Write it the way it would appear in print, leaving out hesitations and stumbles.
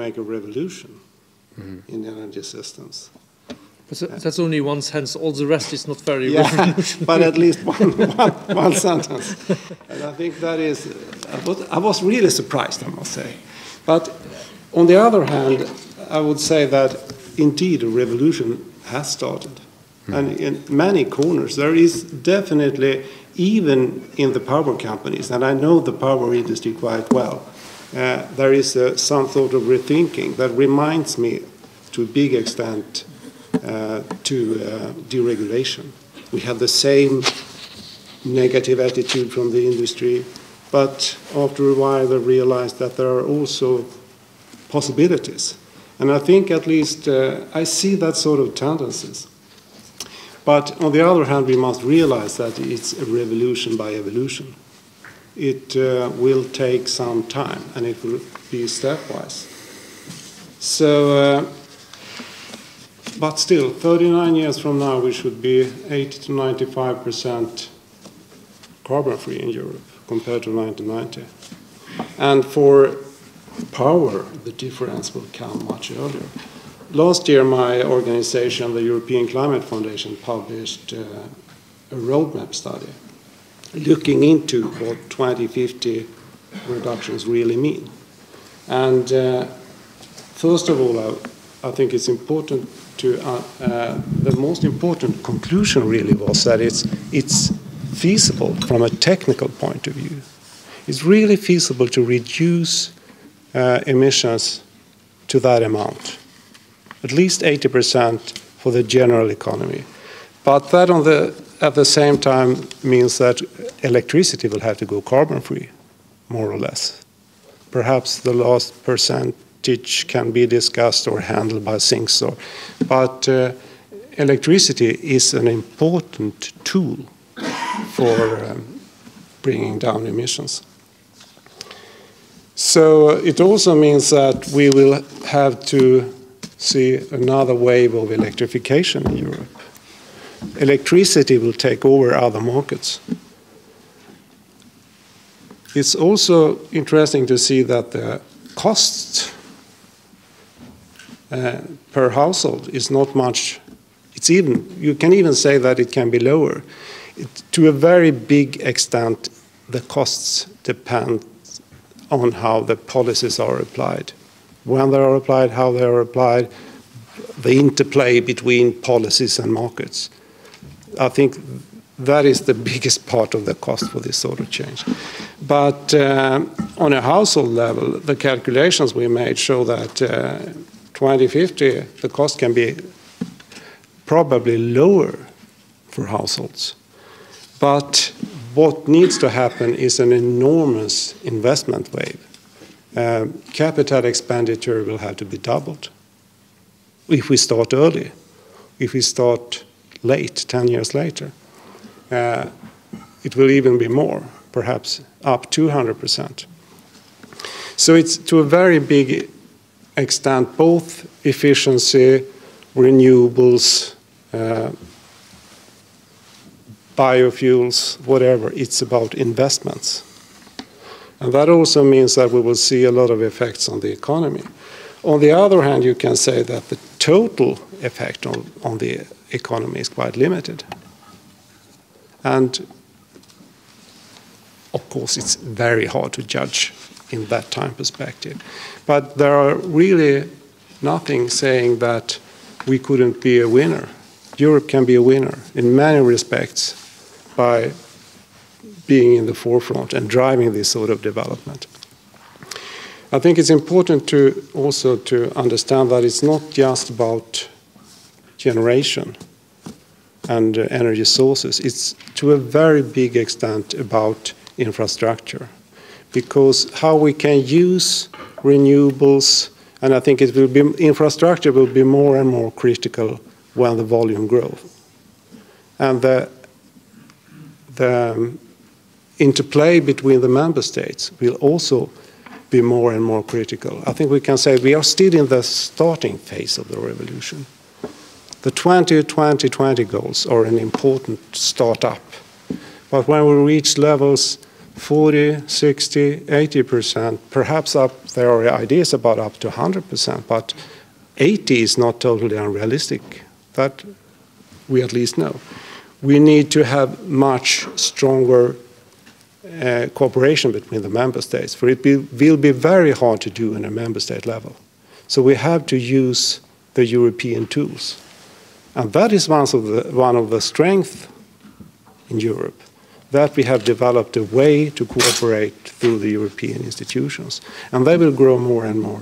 make a revolution in energy systems. But that's only one sentence. All the rest is not very revolutionary. But at least one sentence. And I think that is, I was really surprised, I must say. But on the other hand, I would say that indeed a revolution has started. And in many corners, there is definitely, even in the power companies, and I know the power industry quite well, there is some sort of rethinking that reminds me to a big extent to deregulation. We have the same negative attitude from the industry, but after a while they realized that there are also possibilities. And I think at least I see that sort of tendencies. But on the other hand, we must realize that it's a revolution by evolution. It will take some time, and it will be stepwise. So, but still, 39 years from now, we should be 80 to 95% carbon-free in Europe compared to 1990. And for power, the difference will come much earlier. Last year, my organization, the European Climate Foundation, published a roadmap study looking into what 2050 reductions really mean. And first of all, I think it's important to, the most important conclusion really was that it's feasible from a technical point of view. It's really feasible to reduce emissions to that amount, at least 80% for the general economy. But that at the same time means that electricity will have to go carbon-free, more or less. Perhaps the last percentage can be discussed or handled by sinks. But electricity is an important tool for bringing down emissions. So it also means that we will have to see another wave of electrification in Europe. Electricity will take over other markets. It's also interesting to see that the cost per household is not much. It's even, you can even say that it can be lower. To a very big extent, the costs depend on how the policies are applied. When they are applied, how they are applied, the interplay between policies and markets. I think that is the biggest part of the cost for this sort of change. But on a household level, the calculations we made show that 2050, the cost can be probably lower for households. But what needs to happen is an enormous investment wave. Capital expenditure will have to be doubled if we start early. If we start late, 10 years later, it will even be more, perhaps up 200%. So it's to a very big extent both efficiency, renewables, biofuels, whatever, it's about investments. And that also means that we will see a lot of effects on the economy. On the other hand, you can say that the total effect on the economy is quite limited. And of course, it's very hard to judge in that time perspective. But there are really nothing saying that we couldn't be a winner. Europe can be a winner in many respects by being in the forefront and driving this sort of development. I think it's important to also to understand that it's not just about generation and energy sources. It's to a very big extent about infrastructure, because how we can use renewables, and I think it will be, infrastructure will be more and more critical when the volume grows. And the interplay between the member states will also be more and more critical. I think we can say we are still in the starting phase of the revolution. The 20-20-20 goals are an important start-up. But when we reach levels 40, 60, 80%, perhaps there are ideas about up to 100%, but 80 is not totally unrealistic. That we at least know. We need to have much stronger cooperation between the member states, for it will be very hard to do on a member state level. So we have to use the European tools. And that is one of the strengths in Europe, that we have developed a way to cooperate through the European institutions. And they will grow more and more.